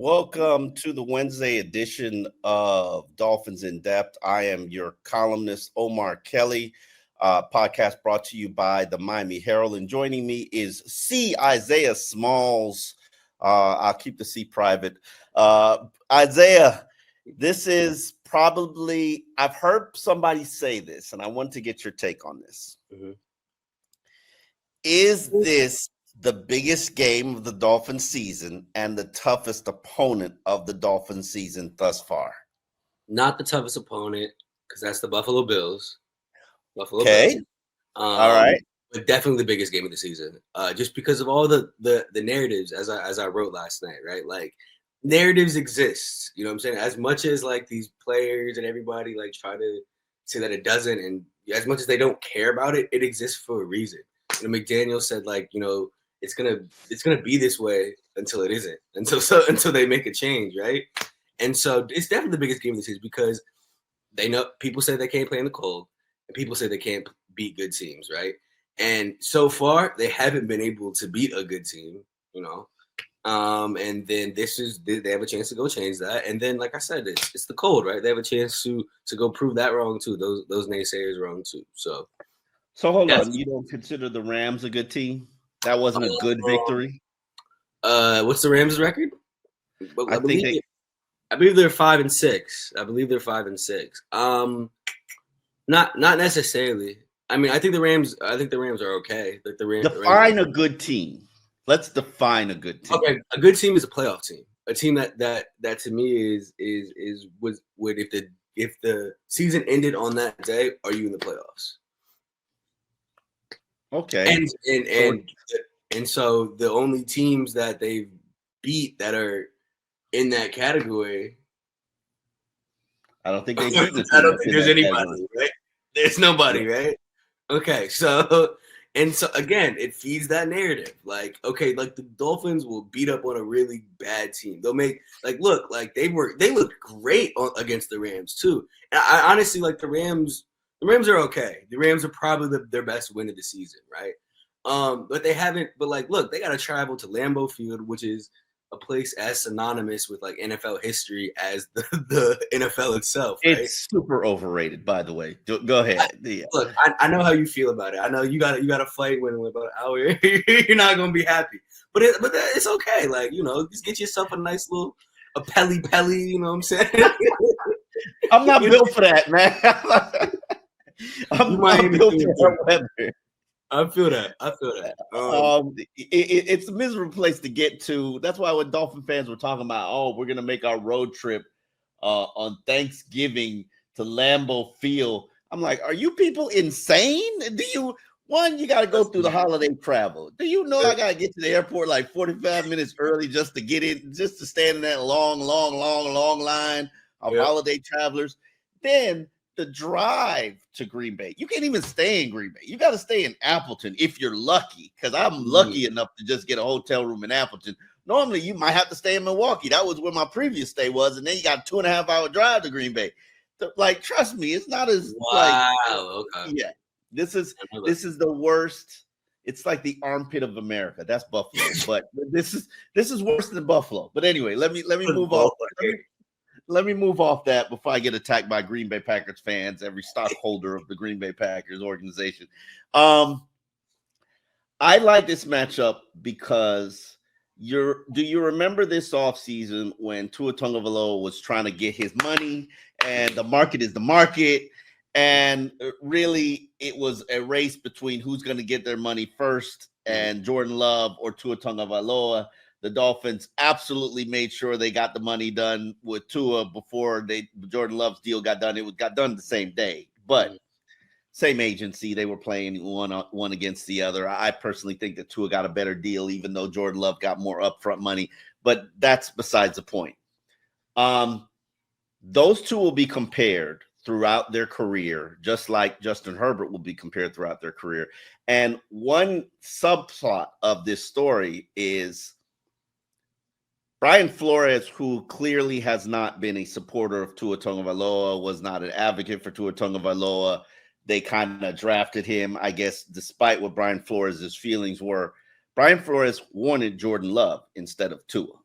Welcome to the Wednesday edition of Dolphins In Depth. I am your columnist, Omar Kelly. Podcast brought to you by the Miami Herald. And joining me is C. Isaiah Smalls. I'll keep the C private. Isaiah, this is probably, I've heard somebody say this, and I want to get your take on this. Mm-hmm. Is this the biggest game of the Dolphins season and the toughest opponent of the Dolphins season thus far? Not the toughest opponent, because that's the Buffalo Bills. Okay. Bills. All right. But definitely the biggest game of the season. Just because of all the narratives, as I wrote last night, right? Like, narratives exist. You know what I'm saying? As much as like these players and everybody like try to say that it doesn't, and as much as they don't care about it, it exists for a reason. McDaniel said, like, it's gonna be this way until it isn't, until they make a change, right? And so it's definitely the biggest game of the season because they know people say they can't play in the cold, and people say they can't beat good teams, right? And so far they haven't been able to beat a good team, and then they have a chance to go change that, and then like I said, it's the cold, right? They have a chance to go prove that wrong too. Those naysayers wrong too. So hold on, you don't consider the Rams a good team? That wasn't a good victory. What's the Rams' record? I believe they're 5-6. I believe they're 5-6. Not necessarily. I mean, I think the Rams are okay. Like define a good team. Let's define a good team. Okay, a good team is a playoff team. A team that to me would if the season ended on that day, are you in the playoffs? Okay. And so the only teams that they've beat that are in that category, I don't think they beat I don't think there's anybody, right? There's nobody, right? Okay, so again, it feeds that narrative. Like, okay, like the Dolphins will beat up on a really bad team. They'll make they look great against the Rams too. And I honestly like the Rams. The Rams are okay. The Rams are probably their best win of the season, right? But they haven't. But like, look, they got to travel to Lambeau Field, which is a place as synonymous with like NFL history as the NFL itself. Right? It's super overrated, by the way. Go ahead. Look, I know how you feel about it. I know you got to fight when about an hour. You're not gonna be happy, but it's okay. Like, just get yourself a nice little pelly. You know what I'm saying? I'm not built for that, man. I'm not built for that weather. I feel that. It's a miserable place to get to. That's why when Dolphin fans were talking about, we're gonna make our road trip on Thanksgiving to Lambeau Field. I'm like, are you people insane? You got to go through the holiday travel. Do you know I got to get to the airport like 45 minutes early just to get in, just to stand in that long line of holiday travelers? Then the drive to Green Bay. You can't even stay in Green Bay. You got to stay in Appleton if you're lucky, because I'm lucky enough to just get a hotel room in Appleton. Normally, you might have to stay in Milwaukee. That was where my previous stay was, and then you got a 2.5-hour drive to Green Bay. Like, trust me, it's not as okay. Yeah. This is the worst. It's like the armpit of America. That's Buffalo, but this is worse than Buffalo. But anyway, let me move on. Let me move off that before I get attacked by Green Bay Packers fans, every stockholder of the Green Bay Packers organization. I like this matchup because do you remember this offseason when Tua Tagovailoa was trying to get his money, and the market is the market, and really it was a race between who's going to get their money first, and Jordan Love or Tua Tagovailoa. The Dolphins absolutely made sure they got the money done with Tua before Jordan Love's deal got done. It got done the same day, but same agency. They were playing one against the other. I personally think that Tua got a better deal, even though Jordan Love got more upfront money. But that's besides the point. Those two will be compared throughout their career, just like Justin Herbert will be compared throughout their career. And one subplot of this story is Brian Flores, who clearly has not been a supporter of Tua Tagovailoa, was not an advocate for Tua Tagovailoa. They kind of drafted him, I guess, despite what Brian Flores' feelings were. Brian Flores wanted Jordan Love instead of Tua.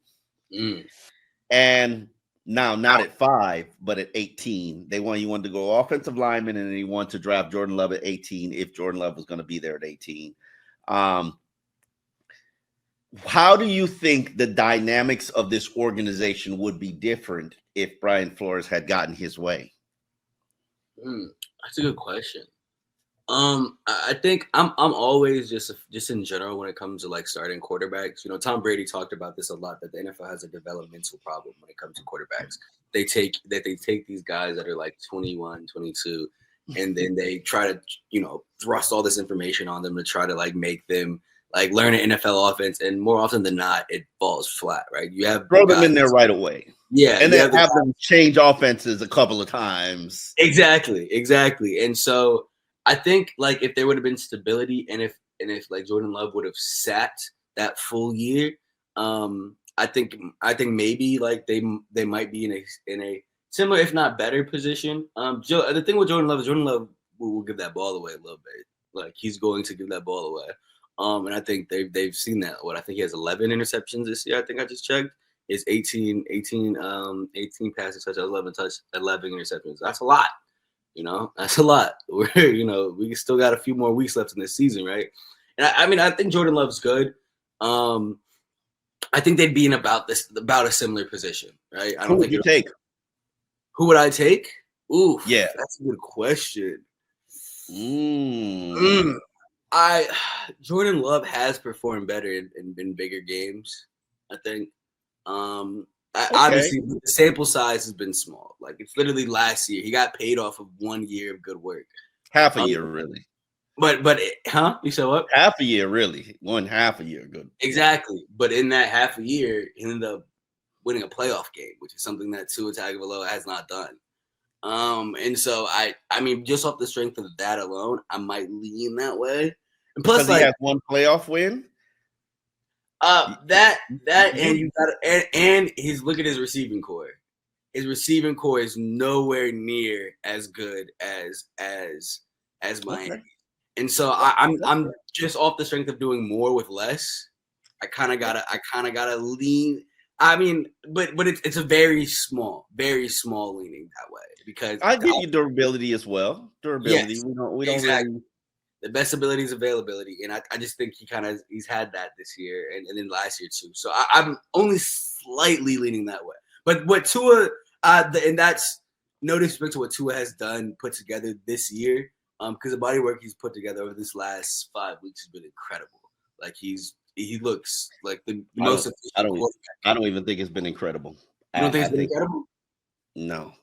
And now not at 5, but at 18, he wanted to go offensive lineman, and then he wanted to draft Jordan Love at 18 if Jordan Love was going to be there at 18. How do you think the dynamics of this organization would be different if Brian Flores had gotten his way? That's a good question. I think I'm always just in general when it comes to like starting quarterbacks. Tom Brady talked about this a lot, that the NFL has a developmental problem when it comes to quarterbacks. They take these guys that are like 21, 22, and then they try to thrust all this information on them to try to like make them like learn an NFL offense, and more often than not, it falls flat. Right? You have throw them in there right away. Yeah, and then have them change offenses a couple of times. Exactly, and so I think like if there would have been stability, and if like Jordan Love would have sat that full year, I think maybe like they might be in a similar, if not better, position. The thing with Jordan Love will give that ball away a little bit. Like he's going to give that ball away. And I think they've seen that. I think he has 11 interceptions this year. I think I just checked. It's 18 passes, 11 interceptions. That's a lot. That's a lot. We still got a few more weeks left in this season, right? And I think Jordan Love's good. I think they'd be in about a similar position, right? Who would you take? Who would I take? Ooh, yeah, that's a good question. Jordan Love has performed better in bigger games, I think. Obviously, the sample size has been small. Like it's literally last year. He got paid off of 1 year of good work. Half a year, really. But you said what? Half a year, really. 1/2 a year, good. Exactly. But in that half a year, he ended up winning a playoff game, which is something that Tua Tagovailoa has not done. And so I mean, just off the strength of that alone, I might lean that way. And plus, he has one playoff win. And you got and he's look at his receiving core. His receiving core is nowhere near as good as Miami. Okay. And so I'm just off the strength of doing more with less. I kind of gotta lean. I mean, but it's a very small leaning that way, because I give you durability as well. Durability. Yes, we don't exactly. really. The best ability is availability, and I just think he's had that this year and then last year too. So I'm only slightly leaning that way. But what Tua, and that's no disrespect to what Tua has put together this year, because the body work he's put together over this last 5 weeks has been incredible. Like he looks like the most. I don't even think it's been incredible. You don't think it's been incredible? No.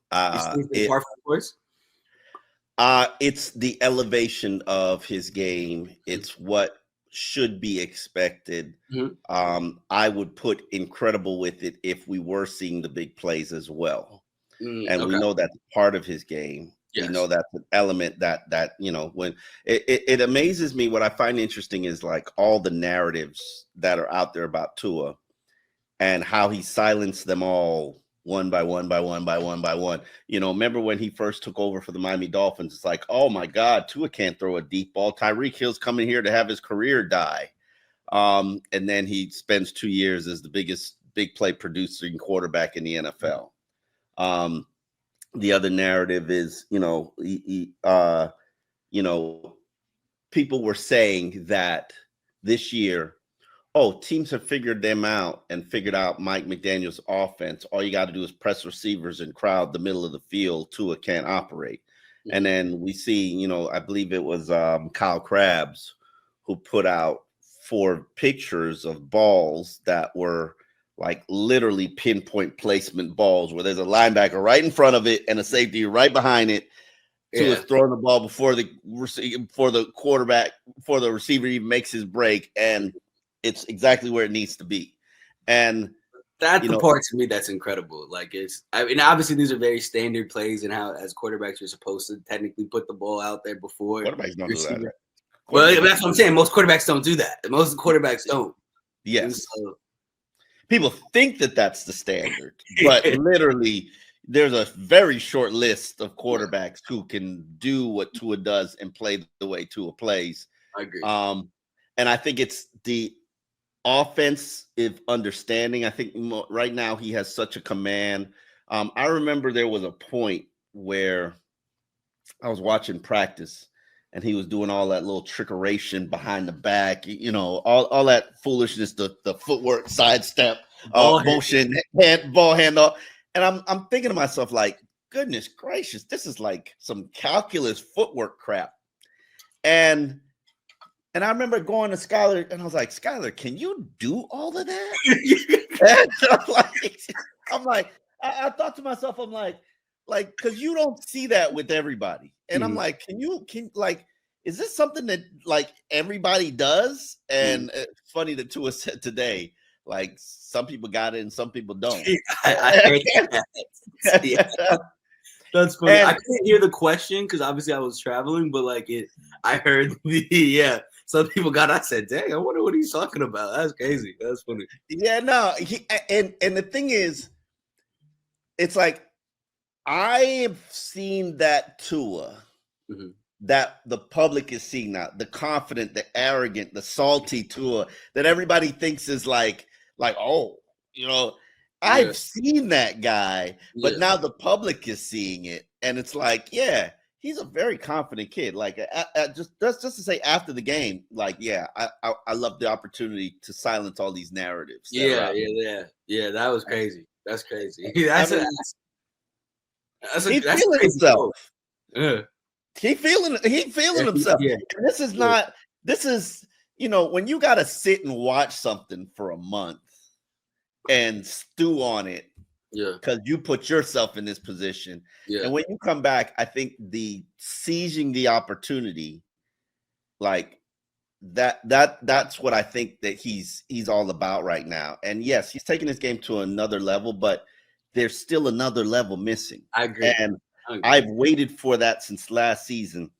It's the elevation of his game. It's what should be expected. Mm-hmm. I would put incredible with it if we were seeing the big plays as well. And we know that's part of his game. Yes. We know that's an element that when it amazes me. What I find interesting is like all the narratives that are out there about Tua and how he silenced them all one by one. Remember when he first took over for the Miami Dolphins? It's like, oh my God, Tua can't throw a deep ball. Tyreek Hill's coming here to have his career die. And then he spends 2 years as the biggest big play producing quarterback in the NFL. The other narrative is, people were saying that this year, teams have figured them out and figured out Mike McDaniel's offense. All you got to do is press receivers and crowd the middle of the field. Tua can't operate. Yeah. And then we see, I believe it was Kyle Krabs who put out 4 pictures of balls that were like literally pinpoint placement balls where there's a linebacker right in front of it and a safety right behind it. Tua's throwing the ball before the receiver even makes his break, and it's exactly where it needs to be. And that's the part to me that's incredible. Like obviously these are very standard plays and how as quarterbacks you're supposed to technically put the ball out there before. Quarterbacks don't do that. Well, that's what I'm saying. Most quarterbacks don't do that. Most quarterbacks don't. Yes. So, people think that that's the standard, but literally there's a very short list of quarterbacks who can do what Tua does and play the way Tua plays. I agree. And I think it's the offensive understanding. I think right now he has such a command. I remember there was a point where I was watching practice and he was doing all that little trickeration behind the back, all that foolishness, the footwork, sidestep, motion, ball handoff. And I'm thinking to myself, like, goodness gracious, this is like some calculus footwork crap. And I remember going to Skylar and I was like, Skylar, can you do all of that? I'm like, I thought to myself, I'm like, because you don't see that with everybody. And I'm like, is this something that like everybody does? And it's funny that Tua said today, like some people got it and some people don't. I heard that. Yeah. That's funny. And I couldn't hear the question because obviously I was traveling, but I heard some people got. I said, "Dang, I wonder what he's talking about." That's crazy. That's funny. Yeah, no, and the thing is, it's like I have seen that Tua that the public is seeing now, the confident, the arrogant, the salty Tua that everybody thinks is like, oh, I've seen that guy, but now the public is seeing it, and it's like, yeah, he's a very confident kid. Like, just to say after the game, like, yeah, I love the opportunity to silence all these narratives. Yeah. That was crazy. That's crazy. That's feeling crazy himself. Yeah. He feeling himself. Yeah. And this is not. This is when you got to sit and watch something for a month and stew on it, because you put yourself in this position. Yeah. And when you come back, I think the seizing the opportunity, like that's what I think that he's all about right now. And yes, he's taking his game to another level, but there's still another level missing. I agree. And I've waited for that since last season.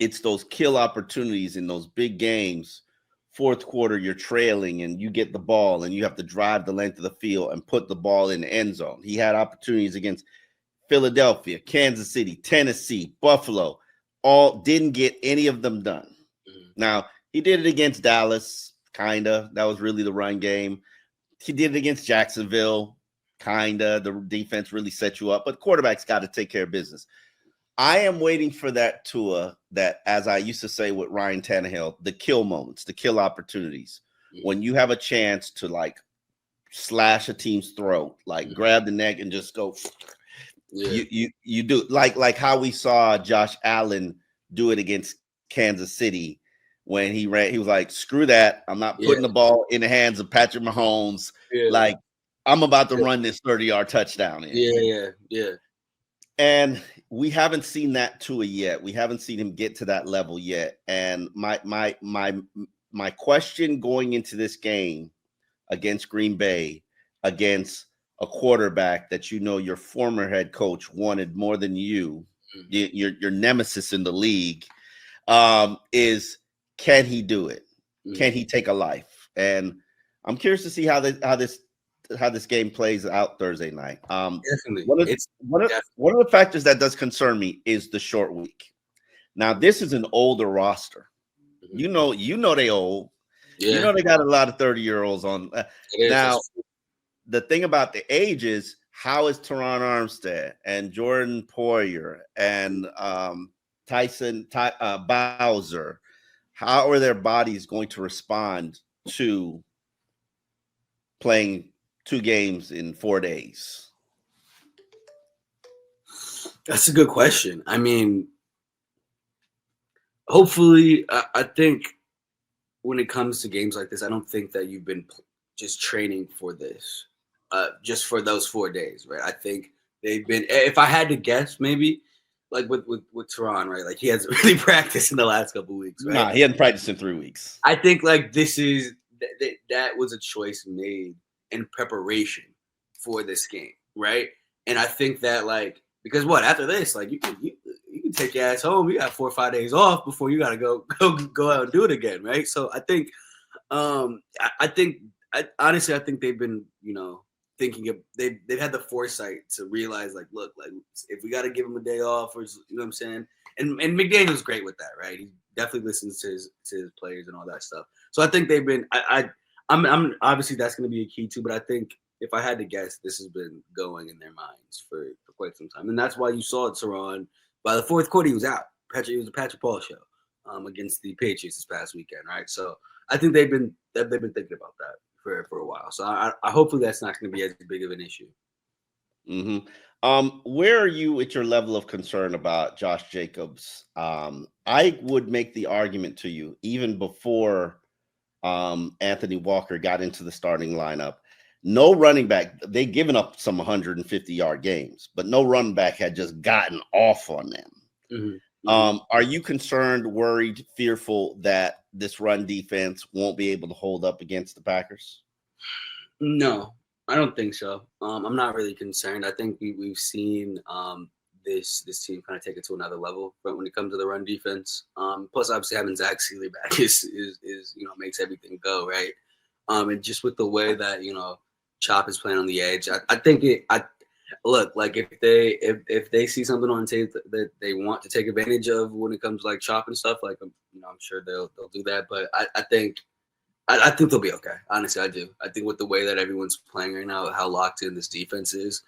It's those kill opportunities in those big games. Fourth quarter, you're trailing and you get the ball and you have to drive the length of the field and put the ball in the end zone. He had opportunities against Philadelphia, Kansas City, Tennessee, Buffalo, all didn't get any of them done. Now, he did it against Dallas, kind of. That was really the run game. He did it against Jacksonville, kind of. The defense really set you up, but quarterback's got to take care of business. I am waiting for that Tua that, as I used to say with Ryan Tannehill, the kill moments, the kill opportunities. When you have a chance to like slash a team's throat, like grab the neck and just go, you do like how we saw Josh Allen do it against Kansas City when he ran. He was like, screw that. I'm not putting the ball in the hands of Patrick Mahomes. Yeah. Like, I'm about to run this 30-yard touchdown in. Yeah. And we haven't seen that Tua yet. We haven't seen him get to that level yet. And my question going into this game against Green Bay, against a quarterback that your former head coach wanted more than you, your nemesis in the league, is can he do it? Can he take a life? And I'm curious to see how this game plays out Thursday night. Definitely. One of the factors that does concern me is the short week. Now, this is an older roster. You know they old. Yeah. They got a lot of 30-year-olds on. Now, the thing about the age is, how is Teron Armstead and Jordan Poyer and Tyson Bowser, how are their bodies going to respond to playing 2 games in 4 days? That's a good question. I mean, hopefully, I think when it comes to games like this, I don't think that you've been just training for this, just for those 4 days, right? I think they've been, if I had to guess, maybe like with Teron, right? Like he hasn't really practiced in the last couple of weeks, right? Nah, he hadn't practiced in 3 weeks. I think like this is, that was a choice made in preparation for this game, right? And I think that because after this, you can take your ass home. You got 4 or 5 days off before you got to go out and do it again, right? So I think, honestly, I think they've been, thinking they've had the foresight to realize look, if we got to give him a day off, or you know what I'm saying. And McDaniel's great with that, right? He definitely listens to his players and all that stuff. So I think they've been. I'm obviously that's going to be a key too. But I think if I had to guess, this has been going in their minds for quite some time, and that's why you saw Teron. By the fourth quarter, he was out. It was a Patrick Paul show against the Patriots this past weekend, right? So I think they've been thinking about that for a while. So I hopefully that's not going to be as big of an issue. Where are you at your level of concern about Josh Jacobs? I would make the argument to you even before Anthony Walker got into the starting lineup. No running back, they've given up some 150-yard games, but no running back had just gotten off on them. Are you concerned, worried, fearful that this run defense won't be able to hold up against the Packers? No, I don't think so. I'm not really concerned. I think we've seen this team kind of take it to another level, but when it comes to the run defense, plus obviously having Zach Sealy back is makes everything go right. And just with the way that Chop is playing on the edge, I think look, like if they see something on tape that they want to take advantage of when it comes to like Chop and stuff, like I'm sure they'll do that. But I think they'll be okay. Honestly, I do. I think with the way that everyone's playing right now, how locked in this defense is,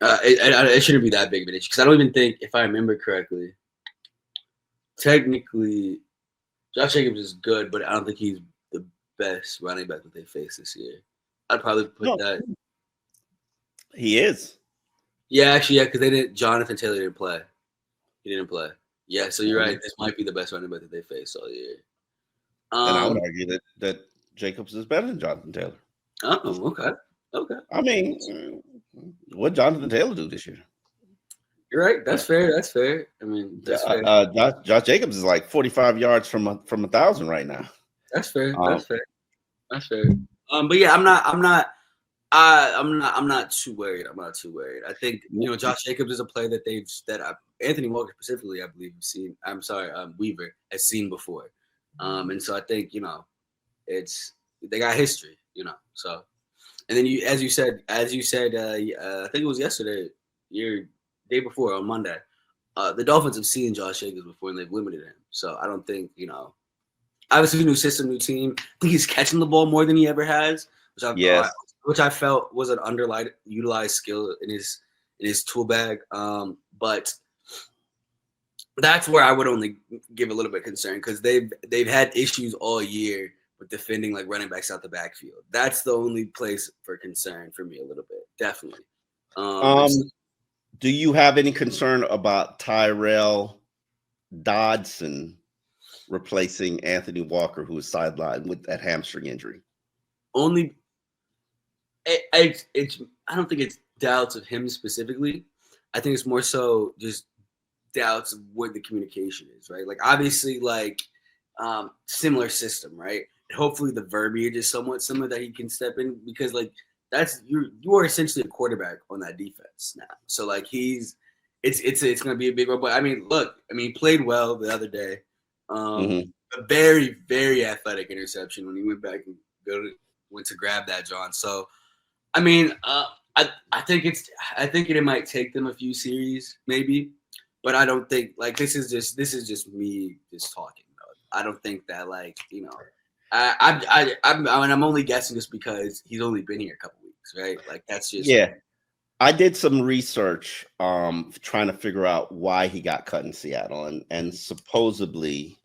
it shouldn't be that big of an issue. Because I don't even think, if I remember correctly, technically, Josh Jacobs is good, but I don't think he's the best running back that they face this year. I'd probably put that. He is. Yeah, actually, yeah, because Jonathan Taylor didn't play. He didn't play. Yeah, so you're right. This might be the best running back that they face all year. And I would argue that Jacobs is better than Jonathan Taylor. Oh, okay. I mean, what Jonathan Taylor do this year? You're right. That's fair. I mean, that's fair. Josh Jacobs is like 45 yards from 1,000 right now. That's fair. That's fair. But yeah, I'm not too worried. I think Josh Jacobs is a player that Anthony Walker specifically, I believe, Weaver has seen before, and so I think they got history, So, and then as you said, I think it was yesterday, day before on Monday, the Dolphins have seen Josh Jacobs before and they've limited him. So I don't think obviously new system, new team. I think he's catching the ball more than he ever has, which I felt was an underutilized skill in his tool bag. But that's where I would only give a little bit of concern because they've had issues all year with defending like running backs out the backfield. That's the only place for concern for me a little bit, definitely. Do you have any concern about Tyrell Dodson replacing Anthony Walker, who is sidelined with that hamstring injury? I don't think it's doubts of him specifically. I think it's more so just doubts of what the communication is, right? Like obviously, like similar system, right? Hopefully the verbiage is somewhat similar that he can step in because like you are essentially a quarterback on that defense now. So like it's gonna be a big role. But I mean, he played well the other day. A very, very athletic interception when he went back and went to grab that, John. So I mean, I think it might take them a few series, maybe, but I don't think like this is just me just talking. I don't think that like I'm only guessing just because he's only been here a couple weeks, right? Like that's just I did some research trying to figure out why he got cut in Seattle, and supposedly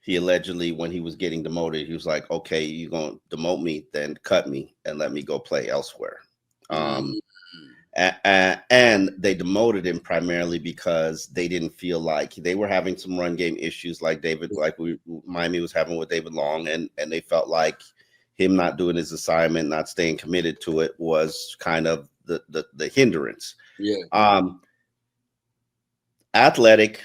he allegedly, when he was getting demoted, he was like, okay, you're going to demote me, then cut me and let me go play elsewhere. And they demoted him primarily because they didn't feel like they were having some run game issues like Miami was having with David Long. And they felt like him not doing his assignment, not staying committed to it was kind of the hindrance. Athletic,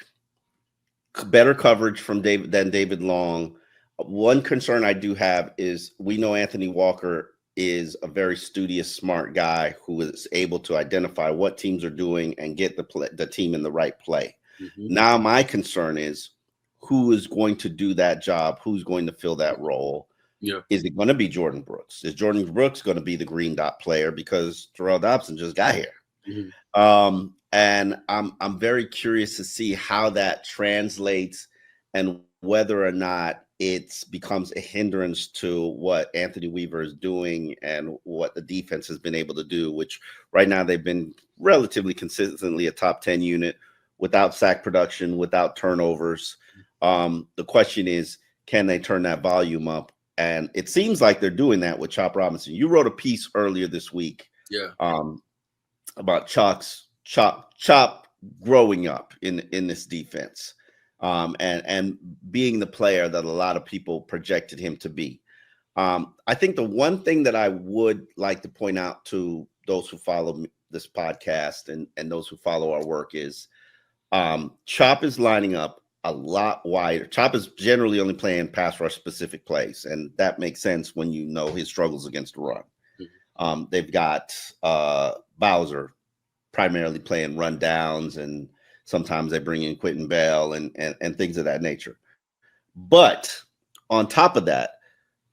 better coverage than David Long. One concern I do have is we know Anthony Walker is a very studious, smart guy who is able to identify what teams are doing and get the team in the right play. Now, my concern is who is going to do that job? Who's going to fill that role? Is it going to be Jordan Brooks? Is Jordan Brooks going to be the green dot player because Terrell Dobson just got here? And I'm very curious to see how that translates and whether or not it becomes a hindrance to what Anthony Weaver is doing and what the defense has been able to do, which right now they've been relatively consistently a top 10 unit without sack production, without turnovers. The question is, can they turn that volume up? And it seems like they're doing that with Chop Robinson. You wrote a piece earlier this week about Chop growing up in this defense. And being the player that a lot of people projected him to be. I think the one thing that I would like to point out to those who follow this podcast and those who follow our work is Chop is lining up a lot wider. Chop is generally only playing pass rush specific plays, and that makes sense when you know his struggles against the run. They've got Bowser primarily playing run downs, and sometimes they bring in Quentin Bell and things of that nature. But on top of that,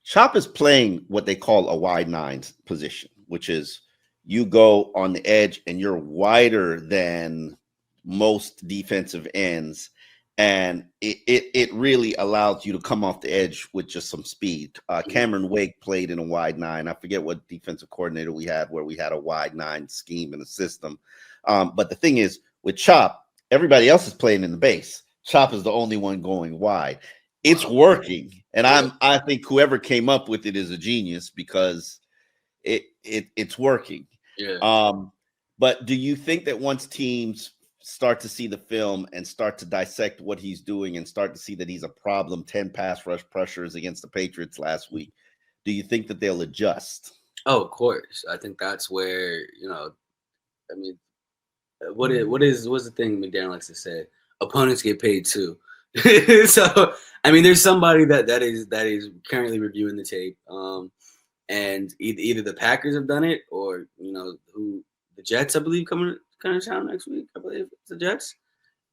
Chop is playing what they call a wide nines position, which is you go on the edge and you're wider than most defensive ends. And it really allows you to come off the edge with just some speed. Cameron Wake played in a wide nine. I forget what defensive coordinator we had where we had a wide nine scheme in the system. But the thing is, with Chop, everybody else is playing in the base. Chop is the only one going wide. It's working. And I think whoever came up with it is a genius because it's working. Yeah. But do you think that once teams start to see the film and start to dissect what he's doing and start to see that he's a problem, 10 pass rush pressures against the Patriots last week, do you think that they'll adjust? Oh, of course. I think that's where, I mean, what's the thing McDaniel likes to say? Opponents get paid too. So, I mean, there's somebody that is currently reviewing the tape. And either the Packers have done it or, who the Jets, I believe, coming to town next week. I believe it's the Jets.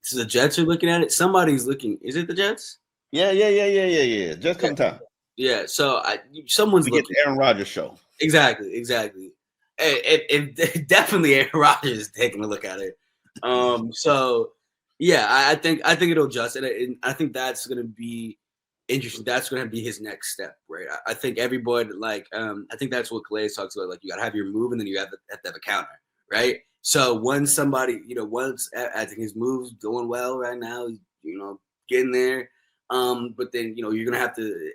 So the Jets are looking at it. Somebody's looking. Is it the Jets? Yeah. Jets come town. Yeah. So someone's we looking. Get the Aaron Rodgers show. Exactly. It definitely Aaron Rodgers is taking a look at it. So yeah, I think it'll adjust, and I think that's going to be interesting. That's going to be his next step, right? I think everybody I think that's what Calais talks about. Like you got to have your move, and then you have to have a counter, right? So once somebody, once I think his move's going well right now, getting there. But then you're gonna have to.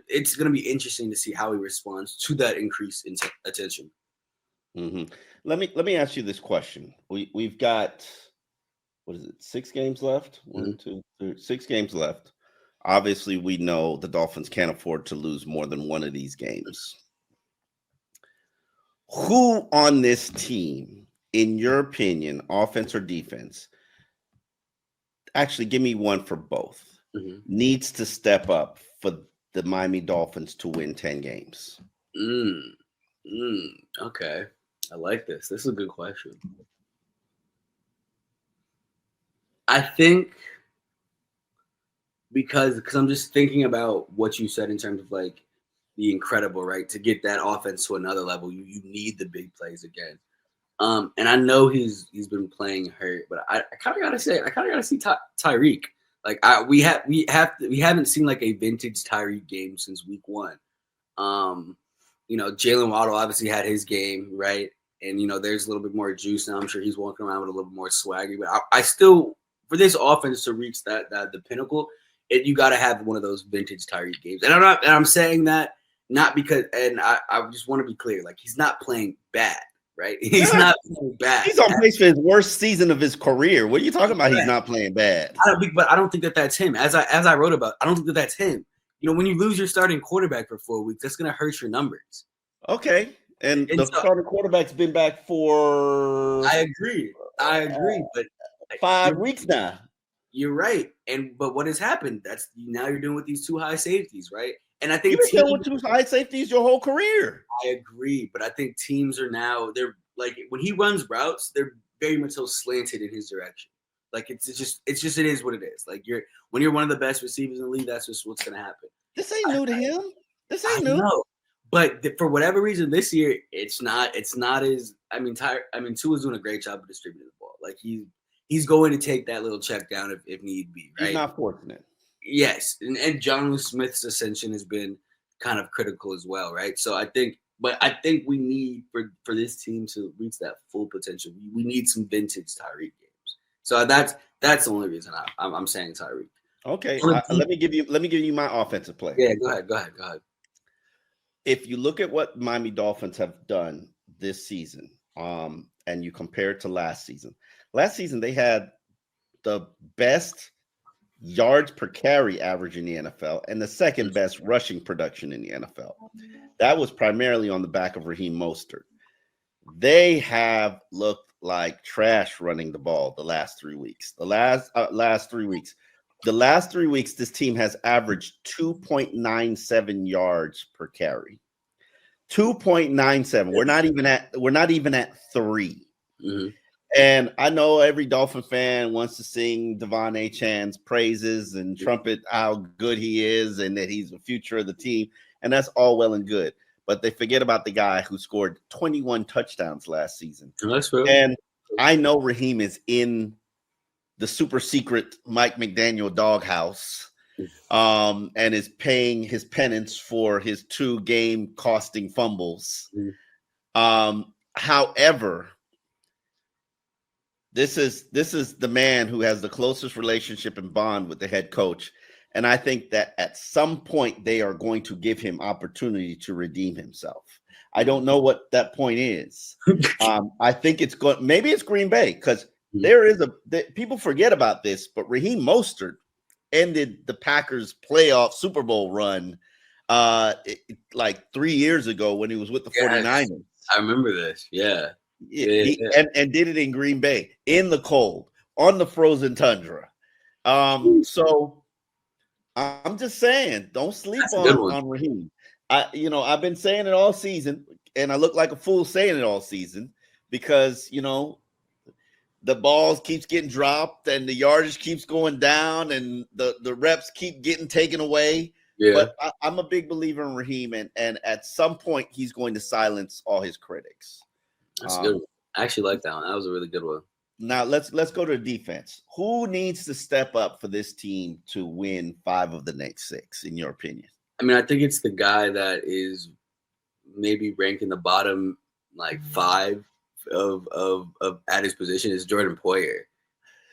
It's gonna be interesting to see how he responds to that increase in attention. Mm-hmm. Let me ask you this question. We've got, what is it, 6 games left? 1, 2, 3, 6 games left. Obviously, we know the Dolphins can't afford to lose more than one of these games. Who on this team, in your opinion, offense or defense, actually give me one for both, needs to step up for the Miami Dolphins to win 10 games? Okay. I like this. This is a good question. I think because I'm just thinking about what you said in terms of like the incredible, right? To get that offense to another level, you need the big plays again. And I know he's been playing hurt, but I kind of gotta see Tyreek. Like we haven't seen like a vintage Tyreek game since week 1. Jalen Waddle obviously had his game, right? And there's a little bit more juice now. I'm sure he's walking around with a little bit more swagger. But I still, for this offense to reach the pinnacle, you got to have one of those vintage Tyreek games. And I'm saying that not because, and I just want to be clear, like he's not playing bad, right? He's not playing bad. He's on pace for his worst season of his career. What are you talking about? He's not playing bad. But I don't think that's him. As I wrote about, I don't think that's him. When you lose your starting quarterback for 4 weeks, that's going to hurt your numbers. Okay. And the starting quarterback's been back for. I agree. But 5 weeks now. You're right. But what has happened? That's now you're doing with these 2 high safeties, right? And I think you've been with 2 high safeties your whole career. I agree, but I think teams are now like when he runs routes, they're very much so slanted in his direction. Like it is what it is. Like when you're one of the best receivers in the league, that's just what's gonna happen. This ain't new to him. This ain't new. No. But for whatever reason, this year it's not as Tua's doing a great job of distributing the ball. Like he's going to take that little check down if need be. Right? He's not fortunate. Yes, and John Smith's ascension has been kind of critical as well, right? So I think we need for this team to reach that full potential. We need some vintage Tyreek games. So that's the only reason I'm saying Tyreek. Okay, let me give you my offensive play. Yeah, go ahead. If you look at what Miami Dolphins have done this season, and you compare it to last season they had the best yards per carry average in the NFL and the second best rushing production in the NFL. That was primarily on the back of Raheem Mostert. They have looked like trash running the ball the last 3 weeks. The last 3 weeks. The last 3 weeks, this team has averaged 2.97 yards per carry. 2.97. We're not even at 3. Mm-hmm. And I know every Dolphin fan wants to sing Devon Achan's praises and trumpet how good he is and that he's the future of the team. And that's all well and good. But they forget about the guy who scored 21 touchdowns last season. That's true. And I know Raheem is in the super secret Mike McDaniel doghouse, and is paying his penance for his 2 game costing fumbles. However, this is the man who has the closest relationship and bond with the head coach. And I think that at some point they are going to give him opportunity to redeem himself. I don't know what that point is. I think maybe it's Green Bay, because people forget about this, but Raheem Mostert ended the Packers playoff Super Bowl run like 3 years ago when he was with the 49ers. I remember this. Yeah. And did it in Green Bay in the cold on the frozen tundra. So I'm just saying, don't sleep on Raheem. I've been saying it all season, and I look like a fool saying it all season because the balls keeps getting dropped and the yardage keeps going down and the reps keep getting taken away. Yeah. But I'm a big believer in Raheem, and at some point he's going to silence all his critics. That's a good one. I actually like that one. That was a really good one. Now let's go to the defense. Who needs to step up for this team to win 5 of the next 6, in your opinion? I mean, I think it's the guy that is maybe ranked in the bottom 5 of at his position is Jordan Poyer.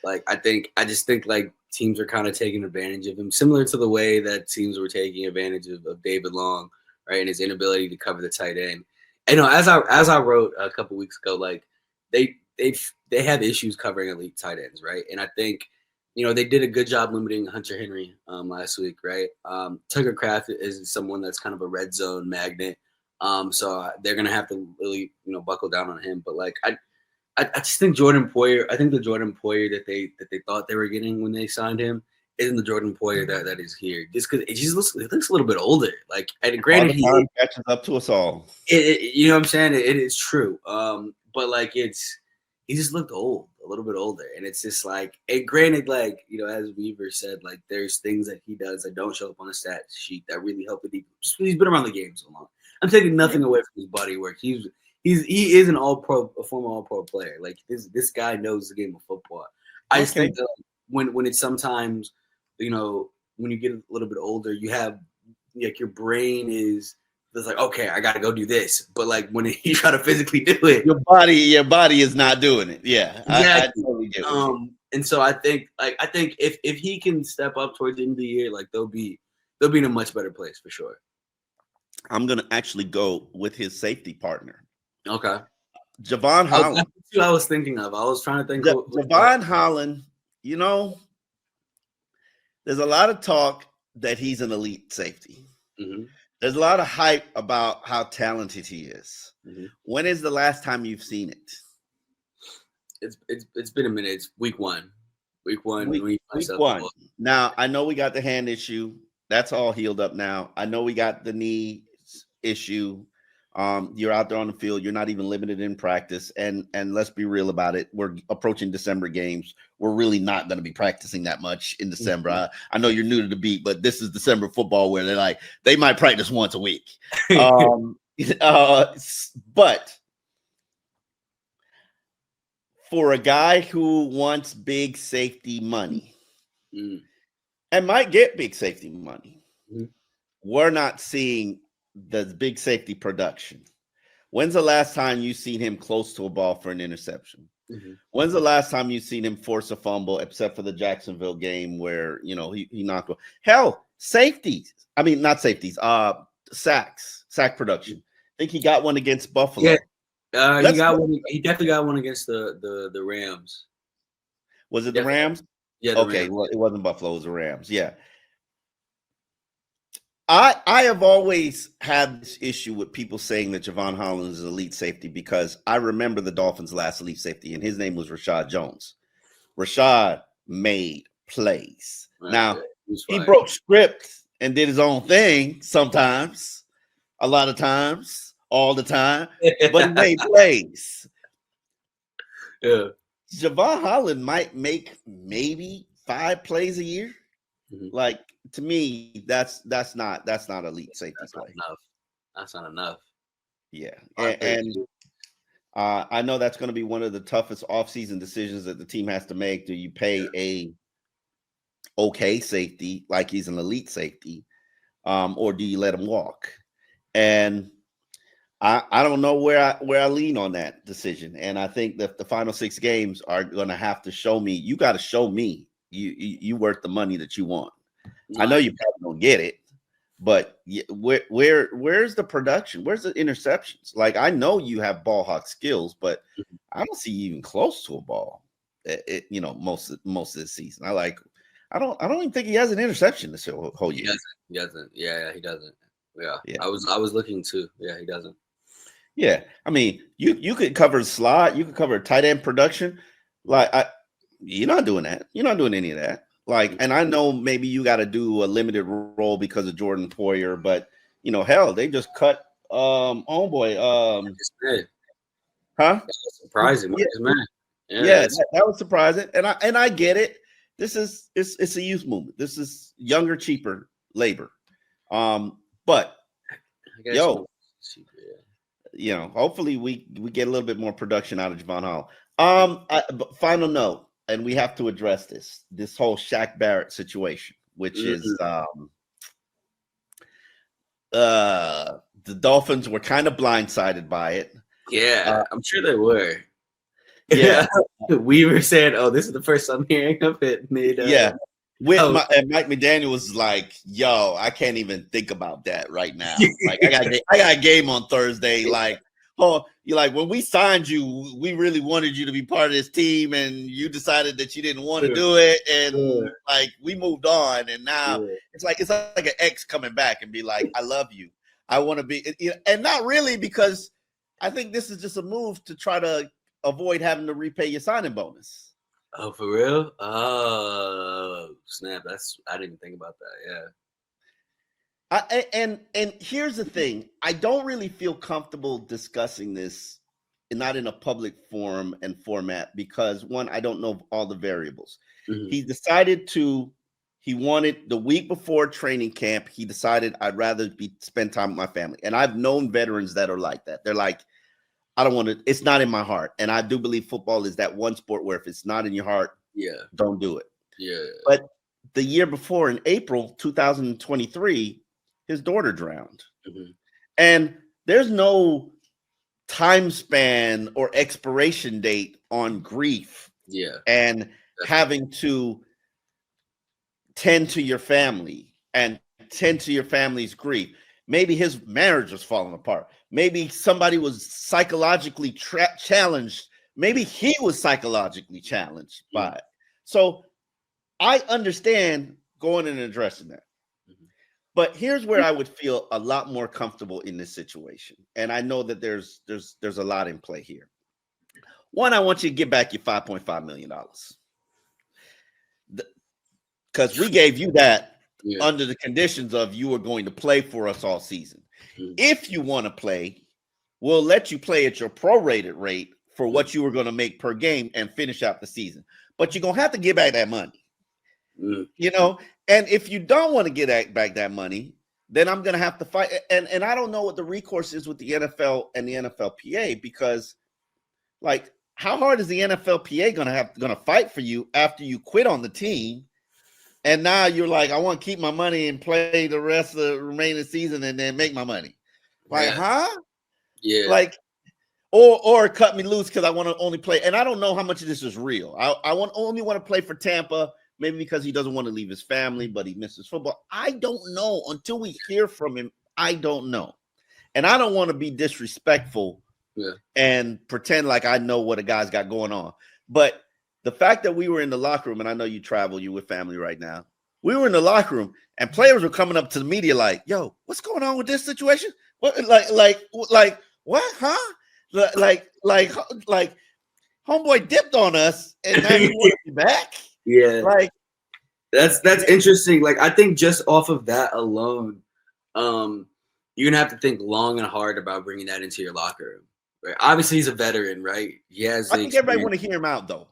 I just think teams are kind of taking advantage of him, similar to the way that teams were taking advantage of David Long, right, and his inability to cover the tight end. And as I wrote a couple weeks ago, they have issues covering elite tight ends, right? And I think they did a good job limiting Hunter Henry last week, right? Tucker Kraft is someone that's kind of a red zone magnet, so they're gonna have to really buckle down on him. But I just think Jordan Poyer. I think the Jordan Poyer that they thought they were getting when they signed him isn't the Jordan Poyer that is here. Just because it looks a little bit older. And granted, he catches up to us all. You know what I'm saying? It is true. But he just looked old, a little bit older, and it's just and granted, as Weaver said, there's things that he does that don't show up on the stat sheet that really help the defense. He's been around the game so long. I'm taking nothing away from his body work. He is an all-pro, a former all-pro player. This guy knows the game of football. I just think that when it's sometimes, when you get a little bit older, you have your brain is just okay, I got to go do this. But when you try to physically do it, your body is not doing it. Yeah, exactly. I totally get it. And so I think if he can step up towards the end of the year, they'll be in a much better place for sure. I'm gonna actually go with his safety partner. Okay. Javon Holland. That's who I was thinking of. I was trying to think. Javon Holland, there's a lot of talk that he's an elite safety. Mm-hmm. There's a lot of hype about how talented he is. Mm-hmm. When is the last time you've seen it? It's been a minute. It's week one. Week one. Now, I know we got the hand issue. That's all healed up now. I know we got the knee issue. You're out there on the field. You're not even limited in practice. And let's be real about it. We're approaching December games. We're really not going to be practicing that much in December. Mm-hmm. I know you're new to the beat, but this is December football where they might practice once a week. But for a guy who wants big safety money, and might get big safety money. Mm-hmm. We're not seeing the big safety production. When's the last time you seen him close to a ball for an interception? Mm-hmm. When's the last time you've seen him force a fumble, except for the Jacksonville game where he knocked one? Hell, safeties. I mean, not safeties. Sack production. I think he got one against Buffalo. Yeah, he got one. He definitely got one against the Rams. Was it the Rams? Yeah. Okay, Rams. Well, it wasn't Buffalo. It was the Rams. Yeah. I have always had this issue with people saying that Javon Holland is elite safety because I remember the Dolphins' last elite safety, and his name was Rashad Jones. Rashad made plays. Right. Now, he broke script and did his own thing sometimes, a lot of times, all the time, but he made plays. Yeah. Javon Holland might make maybe 5 plays a year. Mm-hmm. Like, to me, that's not elite safety play. That's not enough. Yeah, and I know that's going to be one of the toughest offseason decisions that the team has to make. Do you pay a okay safety like he's an elite safety, or do you let him walk? And I don't know where I lean on that decision. And I think that the final 6 games are going to have to show me. You got to show me you worth the money that you want. I know you probably don't get it, but where's the production? Where's the interceptions? Like, I know you have ball hawk skills, but I don't see you even close to a ball. Most of this season. I don't even think he has an interception this whole year. He doesn't. Yeah, he doesn't. Yeah. I was looking too. Yeah, he doesn't. Yeah, I mean, you could cover the slot, you could cover tight end production. Like, you're not doing that. You're not doing any of that. Like, and I know maybe you got to do a limited role because of Jordan Poyer, but hell, they just cut homeboy. Huh? That was surprising. Yeah, that was surprising, and I get it. It's a youth movement. This is younger, cheaper labor. But hopefully we get a little bit more production out of Javon Holland. Final note. And we have to address this whole Shaq Barrett situation, which is the Dolphins were kind of blindsided by it. Yeah, I'm sure they were. Yeah, we were saying, "Oh, this is the first I'm hearing of it." And Mike McDaniel was like, "Yo, I can't even think about that right now. Like, I got a game on Thursday. Like, oh, you're like, when we signed you, we really wanted you to be part of this team, and you decided that you didn't want to do it, and like, we moved on, and now it's like an ex coming back and be like, I love you, I want to be," and not really, because I think this is just a move to try to avoid having to repay your signing bonus. Oh, for real? Oh, snap! I didn't even think about that. Yeah. And here's the thing. I don't really feel comfortable discussing this, not in a public forum and format, because one, I don't know all the variables. Mm-hmm. He wanted the week before training camp, he decided I'd rather spend time with my family. And I've known veterans that are like that. They're like, I don't want to, it's not in my heart. And I do believe football is that one sport where if it's not in your heart, don't do it. Yeah. But the year before, in April 2023, his daughter drowned. Mm-hmm. And there's no time span or expiration date on grief. Yeah. And having to tend to your family and tend to your family's grief. Maybe his marriage was falling apart. Maybe somebody was psychologically challenged. Maybe he was psychologically challenged by it. So I understand going and addressing that. But here's where I would feel a lot more comfortable in this situation. And I know that there's a lot in play here. One, I want you to get back your $5.5 million. Because we gave you that under the conditions of you were going to play for us all season. Mm-hmm. If you want to play, we'll let you play at your prorated rate for what you were going to make per game and finish out the season. But you're going to have to get back that money. Mm-hmm. And if you don't want to get back that money, then I'm going to have to fight. And I don't know what the recourse is with the NFL and the NFLPA, because, like, how hard is the NFLPA going to fight for you after you quit on the team And now you're like, I want to keep my money and play the rest of the remaining season and then make my money. Like, huh? Yeah. Like, or cut me loose because I want to only play. And I don't know how much of this is real. I only want to play for Tampa, maybe because he doesn't want to leave his family, but he misses football. I don't know until we hear from him. I don't know. And I don't want to be disrespectful and pretend like I know what a guy's got going on. But the fact that we were in the locker room, and I know you travel, you with family right now. We were in the locker room, and players were coming up to the media like, "Yo, what's going on with this situation? What, like, what, huh? Like, homeboy dipped on us, and now he wants to be back." Yeah, like that's interesting. Like, I think just off of that alone, you're gonna have to think long and hard about bringing that into your locker room. Right? Obviously, he's a veteran, right? He has. I think everybody want to hear him out, though.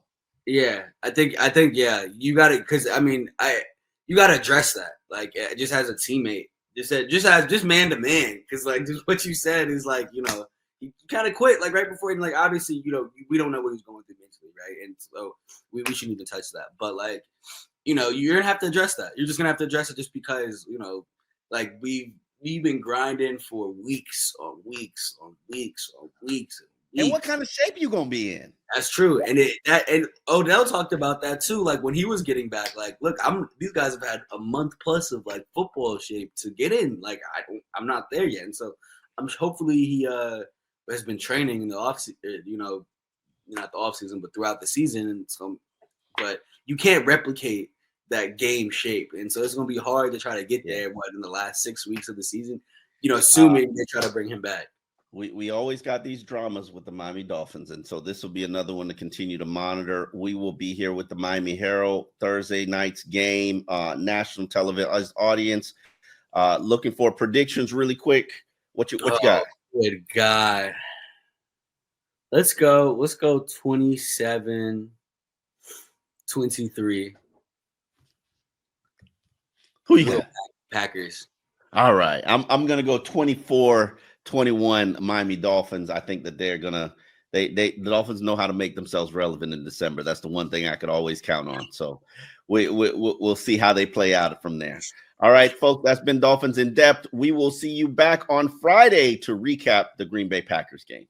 Yeah, I think, yeah, you got to, because I mean, you got to address that, like, just as a teammate, just man to man, because like just what you said is like, you know, you kind of quit like right before, and like obviously, you know, we don't know what he's going through mentally, right? And so we shouldn't even touch that, but like, you know, you're gonna have to address that. You're just gonna have to address it just because, you know, like we've been grinding for weeks on weeks on weeks on weeks. And what kind of shape you gonna be in? That's true, and Odell talked about that too. Like when he was getting back, like, look, these guys have had a month plus of like football shape to get in. Like I'm not there yet, and so hopefully he has been training in the off, you know, not the off season, but throughout the season. And so, but you can't replicate that game shape, and so it's gonna be hard to try to get there. In the last 6 weeks of the season, you know, assuming they try to bring him back. We always got these dramas with the Miami Dolphins, and so this will be another one to continue to monitor. We will be here with the Miami Herald Thursday night's game, national televised audience. Looking for predictions really quick. What you got? Good God. Let's go 27-23. Who you got? Packers. All right. I'm gonna go 24-21 Miami Dolphins. I think that they're gonna the Dolphins know how to make themselves relevant in December. That's the one thing I could always count on. So we'll see how they play out from there. All right, folks, that's been Dolphins in Depth. We will see you back on Friday to recap the Green Bay Packers game.